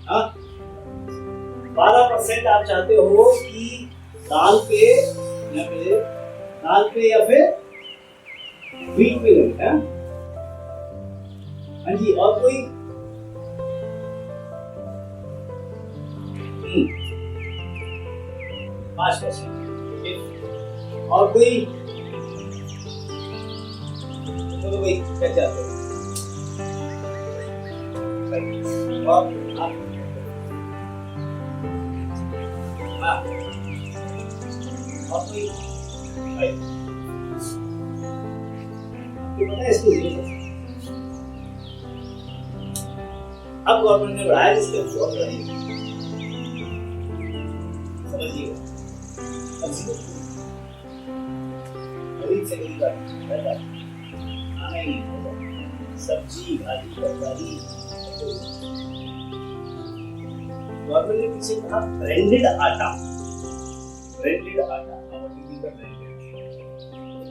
हाँ 12% आप चाहते हो कि दाल पे या फिर वीट पे लगे, हाँ जी, और कोई 5% और कोई तो भाई क्या चाहते हो और आप हाँ और कोई पता है इसको अब गवर्नमेंट ने बढ़ाया इसके बहुत नहीं समझिएगा गरीब से गरीब नहीं सब्जी भाजी तरकारी गवर्नमेंट ने पीछे कहा ब्रांडेड आटा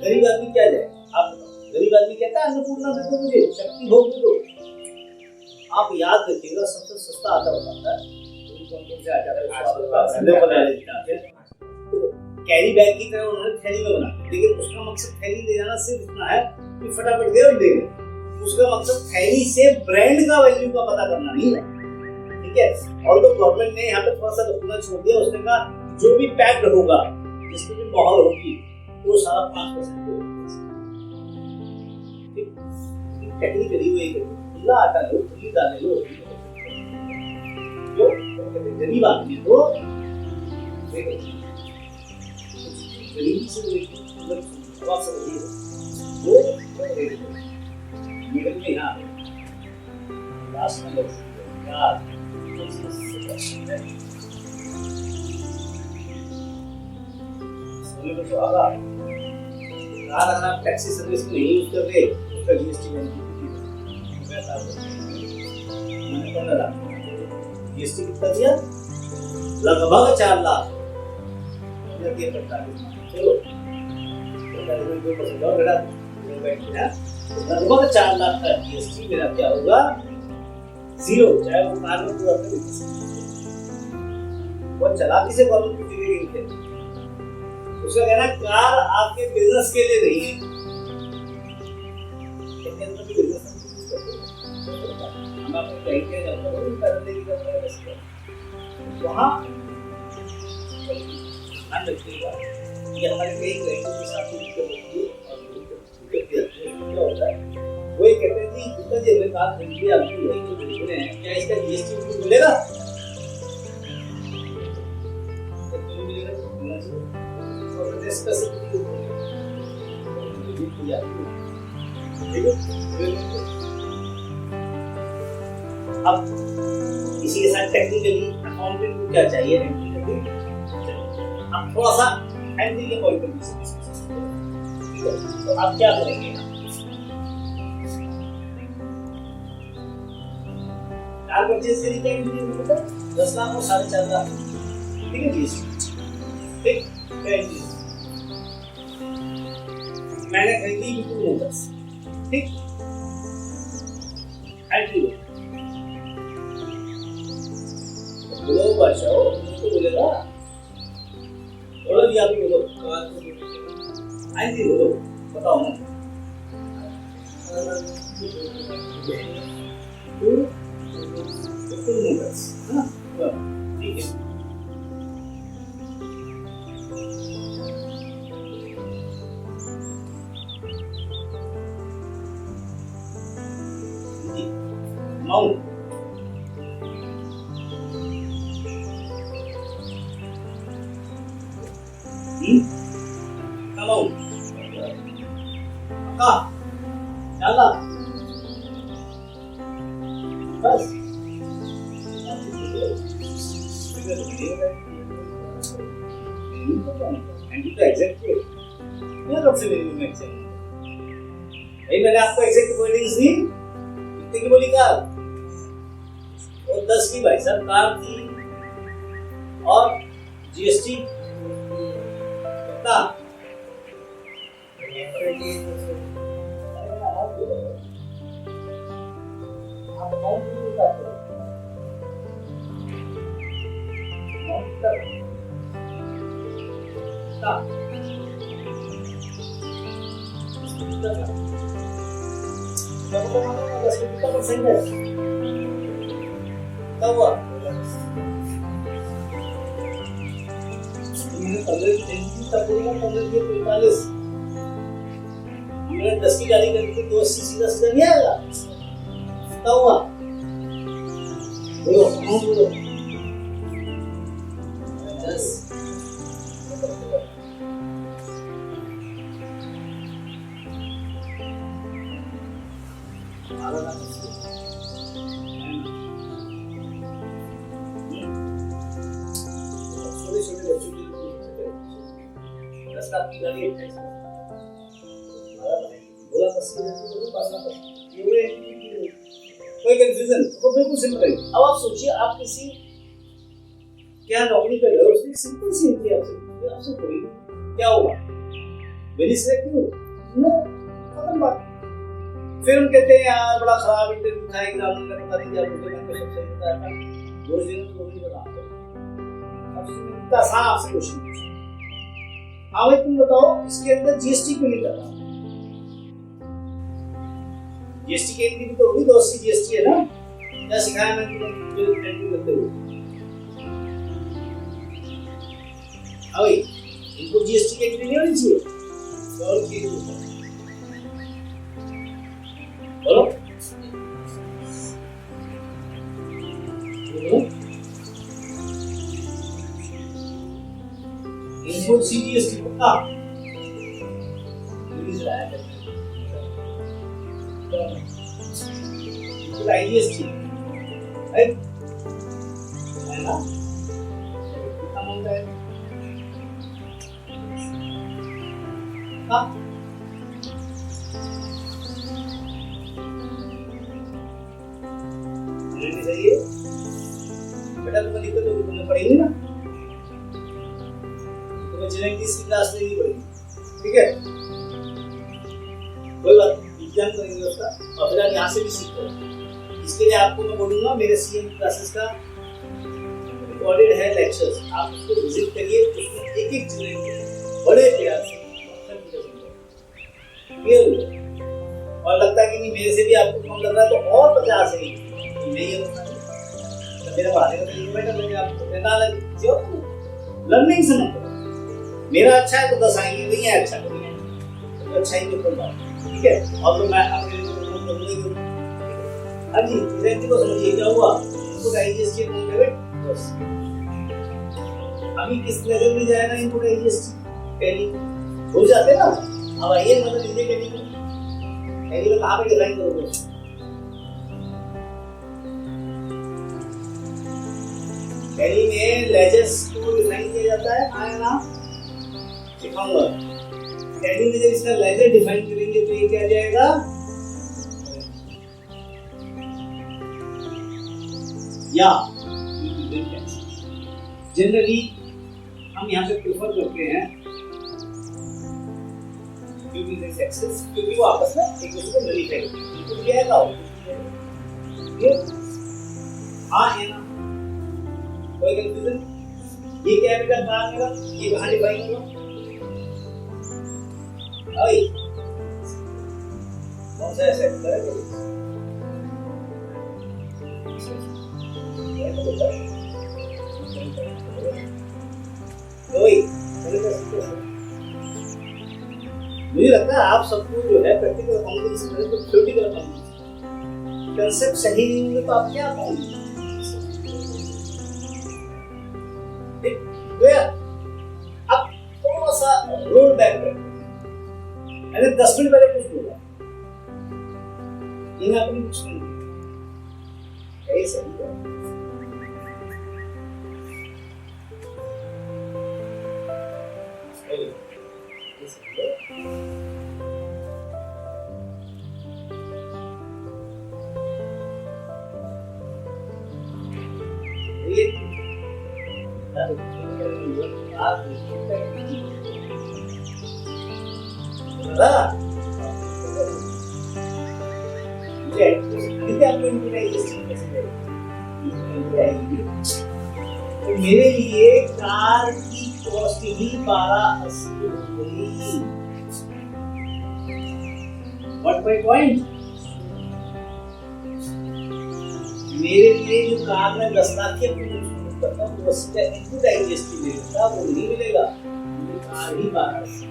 गरीब आदमी क्या जाए, आप गरीब आदमी कहता है अन्नपूर्णा दे दो मुझे, शक्ति भोग दे दो। आप याद रखिएगा सबसे सस्ता आटा बताता है कौन से आटा तो कैरी बैग की तरह उन्होंने थैली में बना, लेकिन उसका मकसद थैली ले जाना सिर्फ इतना है कि फटाफट दे और दे गए, उसका मकसद थैली से ब्रांड का वैल्यू का पता करना नहीं है, ठीक है। और तो गवर्नमेंट ने यहाँ पे थोड़ा सा रखना छोड़ दिया, उसने कहा जो भी पैक्ड होगा जिसमें भी माहौल होगी वो सारा 5% टेक्निक करी हुई है, खुला आटा लो, खुली दालें लो, जो गरीब आदमी है वो गरीबी से आप समझिए वो मिडिल में यहाँ लास्ट में यार सोने को तो आगा अगर आप टैक्सी सर्विस में नहीं यूज कर रहे उसका जीएसटी मैंने कहा ना जीएसटी कितना दिया, लगभग 4 लाख चलो 2% और घटा लगभग 4 लाख का जीएसटी मेरा क्या होगा, जीरो, चाहे वो कार में पूरा वो चला किसे गवर्नमेंट की फील्ड नहीं थे, उसका कहना कार आपके बिजनेस के लिए नहीं है, हम आपको कहीं क्या जाता है करने की करना है बस वहाँ ध्यान रखिएगा कि हमारे कई क्लाइंटों के साथ होती है और क्या होता है वो ये कहते हैं कि जितना जी हमें कार खरीद लिया आपकी वही तो खरीदने हैं, क्या इसका जीएसटी मिलेगा, मिलेगा हो जाती है। ठीक है, अब इसी के साथ टेक्निकली अकाउंटेंट को क्या चाहिए, अब थोड़ा सा हैंडल के पॉइंट ऑफ व्यू से डिस्कस करते हैं। ठीक है, तो आप क्या करेंगे, कार परचेज करी क्या इंजीनियर को 10 लाख और 4.5 लाख, ठीक है जी, ठीक है जी, मैंने खरीदी बिल्कुल मोटर्स, ठीक हैंडल बोलो बादशाह, तो बोलेगा बोलो जी, आप ही बोलो, हाँ जी बोलो, बताओ ना, बिल्कुल मोटर्स, हाँ ठीक है, जी माउंट बस मैंने आपको एग्जैक्ट वर्डिंग्स दी, कितने की बोली कार, और 10 की भाई साहब कार थी, और जीएसटी कितना, आप अमाउंट भी बताते हो, अमाउंट कितना है, तब हुआ 15 मैंने 10 की गाड़ी करनी थी, 280 सीधा सीधा नहीं आएगा, क्या हुआ बोलो, बोलो 10 छोटे बच्चों के लिए 10 लाख की गाड़ी है, बोला 10 कोई कंफ्यूजन, तो बिल्कुल सिंपल है। अब आप सोचिए, आप किसी क्या नौकरी कर रहे हो, उसकी सिंपल सी होती है, आपसे कोई क्या होगा, वेरी सिलेक्टिव नो, खत्म बात। फिर हम कहते हैं यार बड़ा खराब इंटरव्यू था, एग्जाम में पता नहीं क्या मुझे मैंने सब सही बताया था, 2 दिन तो नहीं बता, अब आसान आपसे क्वेश्चन पूछा, हाँ भाई तुम बताओ इसके अंदर जीएसटी क्यों नहीं करना, जीएसटी की एंट्री तो होगी, 280 जीएसटी है ना, क्या सिखाया मैंने तुमको जो एंट्री करते हुए, हाँ भाई इनको जीएसटी की एंट्री नहीं होनी चाहिए, और चीज बोलो इनपुट सीजीएसटी पक्का, रिलीज रहा है तो आईजीएसटी राइट है ना, कितना मांगता है, हाँ नहीं सही है बेटा, तुम्हें दिक्कत होगी, तुम्हें पड़ेगी ना, तुम्हें जेनेटिक्स की क्लास लेनी पड़ेगी, ठीक है कोई बात नहीं, विज्ञान करेंगे उसका, और फिर आप यहाँ से भी सीखते हैं, इसके लिए आपको मैं बोलूँगा मेरे सीएम क्लासेस का रिकॉर्डेड है लेक्चर्स, आप उसको विजिट करिए, उसमें एक एक चीज बड़े प्यार से क्लियर हो जाए, और लगता है कि नहीं मेरे से भी आपको कम लग रहा है तो और 50 है, नहीं है तो मेरा बारे में तो बेटर लगे आपको, कहना लगे जो लर्निंग से मत करो, मेरा अच्छा है तो 10 आएंगे, नहीं है अच्छा तो अच्छा ही तो बात, ठीक है, और तो मैं आपके लिए तो करूँगा, हाँ जी इवेंट को समझिए क्या हुआ, इनपुट आईजीएसटी इनपुट डेबिट, बस अभी किस लेवल में जाएगा इनपुट आईजीएसटी, पहली हो जाते ना, अब आइए मतलब इंडिया के टैली में कहाँ पे डिफाइन करोगे? टैली में लेजर्स को डिफाइन किया जाता है, आया ना सिखाऊंगा। टैली में जब इसका लेजर डिफाइन करेंगे तो ये क्या आ जाएगा? या जनरली हम यहाँ पे प्रेफर करते हैं एक्सेस, क्योंकि वो आपस में एक दूसरे को नलीफाई करते हैं। ये है ये हाँ है ना, कोई कंफ्यूजन? ये क्या है बेटा? कहाँ होगा? ये कहाँ डिफाइन होगा? आई कौन सा ऐसा करेगा? मुझे लगता है आप सबको जो है प्रैक्टिकल अकाउंटिंग से तो थ्योरेटिकल अकाउंटिंग कंसेप्ट सही नहीं होंगे तो आप क्या अकाउंटिंग? अब थोड़ा सा रोल बैक करें। मैंने 10 मिनट पहले कुछ बोला, ये मैं अपनी कुछ नहीं है, सही है। तो मेरे लिए कार की कॉस्ट ही 1280 हो गई। What my point? मेरे लिए जो कार में 10 लाख की करता हूँ तो उसका इनपुट आईजीएसटी मिलेगा, वो नहीं मिलेगा। कार ही 1280।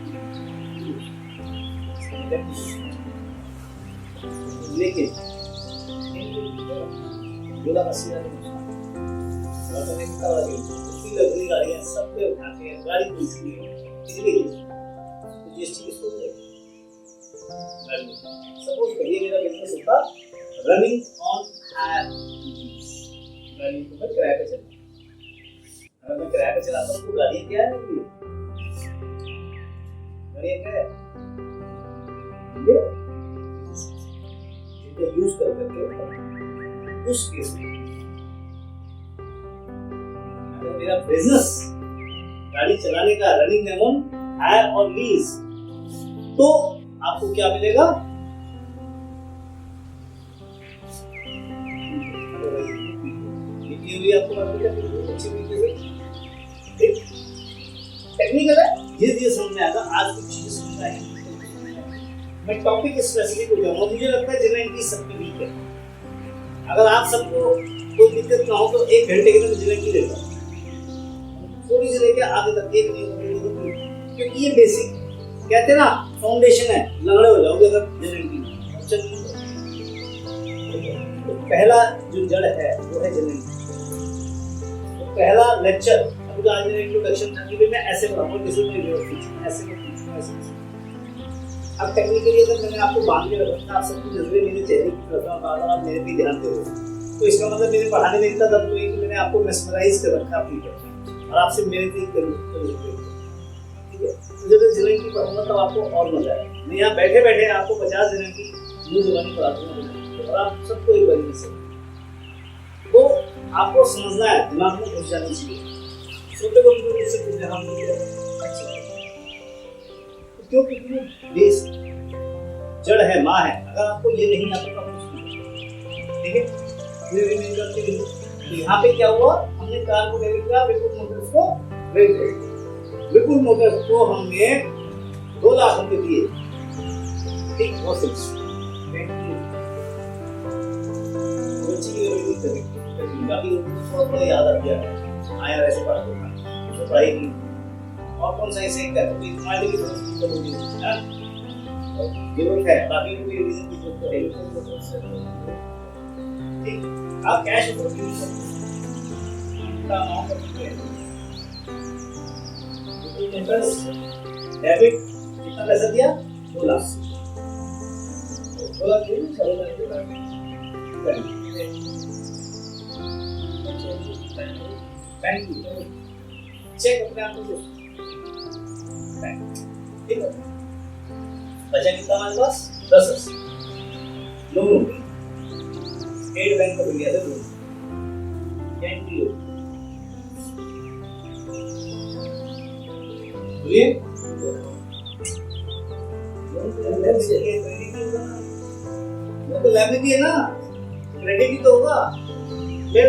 लेकिन 2,80,000 लग्जरी गाड़ियां सब पे उठाते हैं, गाड़ी को इसलिए जीएसटी किसको देगा? सपोज करिए मेरा बिजनेस होता रनिंग ऑन हायर, गाड़ी को मैं किराए पे चलाता हूँ। अगर मैं किराए पे चलाता हूँ तो गाड़ी क्या है? गाड़ी क्या है? ये यूज करके उस केस में अगर मेरा बिजनेस गाड़ी चलाने का रनिंग अमाउंट हायर और लीज, तो आपको क्या मिलेगा? ये आपको अच्छी तरीके से टेक्निकल है, धीरे समझ में आएगा। आज कुछ चीजें समझ आएंगी। मैं टॉपिक स्पेसिफिक हो जाऊंगा। मुझे लगता है जनरल सबकी वीक है। अगर आप सबको कोई दिक्कत ना हो तो 1 घंटे के लिए जनरल की लेता हूँ, थोड़ी सी लेके आगे तक एक नहीं, क्योंकि ये बेसिक कहते हैं ना फाउंडेशन है, लंगड़े हो जाओगे अगर जनरल की। तो पहला जो जड़ है वो है जनरल। तो पहला लेक्चर अभी आज मेरा इंट्रोडक्शन था कि मैं ऐसे पढ़ाऊंगा, किसी में व्यवस्थित ऐसे ऐसे। अब टेक्निकली अगर मैंने आपको बांध के रखा, आप सबकी नजरें मेरे चेहरे की तरफ बार आप मेरे पे ध्यान दे रहे हो, तो इसका मतलब मेरे पढ़ाने में इतना दम नहीं कि मैंने आपको मेस्मराइज कर रखा अपनी तरफ और आपसे मेरे पे ठीक है। तो जब जनरल की पढ़ूंगा तब आपको और मजा आएगा। मैं यहाँ बैठे बैठे आपको 50 जनरल की न्यू जुबानी पढ़ा दूंगा और आप सबको एक बार से वो आपको समझना है, दिमाग में घुस जाना चाहिए। छोटे बच्चों को इससे कुछ हम क्योंकि बेस जड़ है, माँ है। अगर आपको ये नहीं आता तो ठीक है। यहाँ पे क्या हुआ, हमने कार को डेबिट किया, विपुल मोटर्स को क्रेडिट किया। विपुल मोटर्स को हमने 2 लाख रुपए दिए, ठीक वो फिक्स बाकी बहुत बड़ा याद आ गया आया वैसे पढ़ा तो पढ़ाई नहीं और कौन सा ऐसे करते तो इस्तेमाल की जरूरत है, जरूरत है। बाकी कोई रीजन की जरूरत है, ठीक। आप कैश यूज का अमाउंट करते हैं, इंटरेस्ट डेबिट कितना पैसा दिया? 2 लाख। बोला क्यों सारे बोला बैंक चेक अपने आप को बैंक ठीक है बचा कितना हमारे पास 10 loan state bank of India से लोन एनटीओ बोलिए वो तो लायबिलिटी है ना क्रेडिट ही तो होगा फिर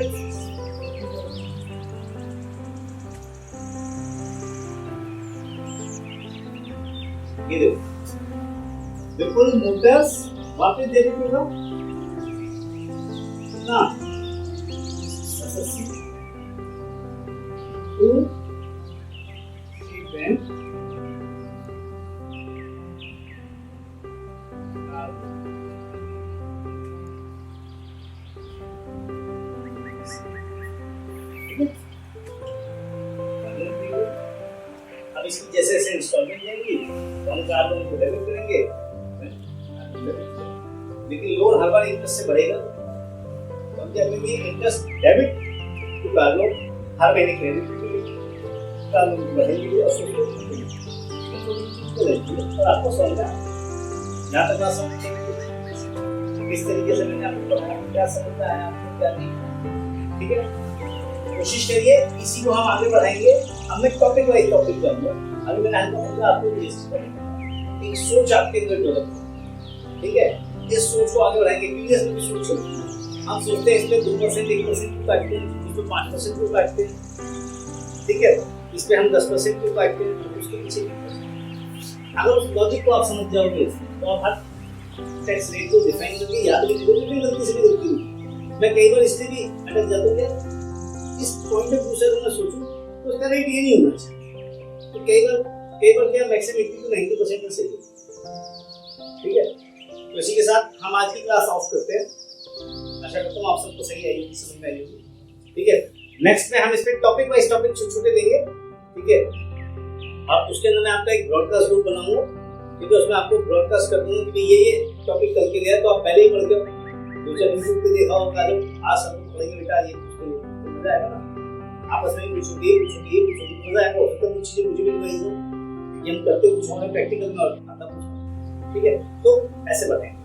ये देखो बिल्कुल मोटर्स वापस डेबिट होगा ना टू बैंक अब इसकी जैसे जैसे इंस्टॉलमेंट जाएंगी तो हम कार लोन को डेबिट करेंगे लेकिन लोन हर बार इंटरेस्ट से बढ़ेगा तो हम क्या करेंगे interest debit to car loan हर महीने क्रेडिट कार लोन को बढ़ेंगे और उसको और आपको समझा यहाँ तक बात समझ किस तरीके से मैंने आपको पढ़ाया क्या समझता है आपको क्या नहीं ठीक है कोशिश करिए इसी को हम आगे बढ़ाएंगे हमने टॉपिक वाइज टॉपिक जाऊंगा अभी मैंने आपको लिस्ट करेंगे एक सोच आपके अंदर डेवलप ठीक है इस सोच को आगे बढ़ाएंगे क्योंकि इसमें भी सोच होती है हम सोचते हैं इसमें 2% 1% क्यों काटते हैं इसमें 5% क्यों काटते हैं ठीक है इसमें हम 10% क्यों काटते हैं उसके पीछे अगर उस लॉजिक को आप समझ जाओगे तो आप हर टैक्स रेट को डिफाइन करके याद भी करोगे फिर गलती से भी गलती होगी मैं कई बार इसलिए भी अटक जाता हूँ इस पॉइंट ऑफ व्यू से अगर मैं सोचूं तो उसका रेट ये नहीं होना चाहिए तो कई बार क्या मैक्सिमम 80 to 90% में सही है ठीक है तो इसी के साथ हम आज की क्लास ऑफ करते हैं आशा करता हूँ आप सबको सही आई होगी समझ में आई होगी ठीक है नेक्स्ट में हम इस पे टॉपिक वाइज टॉपिक छोटे लेंगे ठीक है और उसके अंदर मैं आपका एक ब्रॉडकास्ट ग्रुप बनाऊंगा ठीक है उसमें आपको ब्रॉडकास्ट कर दूंगा कि ये टॉपिक कल के लिए है तो आप पहले ही पढ़ के दूसरे यूट्यूब पे देखा होगा जब आज सब पढ़ेंगे बेटा ये मजा आएगा ना आपस में पूछोगे मजा आएगा तो कुछ चीजें मुझे भी नहीं हम करते कुछ होने प्रैक्टिकल में और आता कुछ ठीक है तो ऐसे बताएं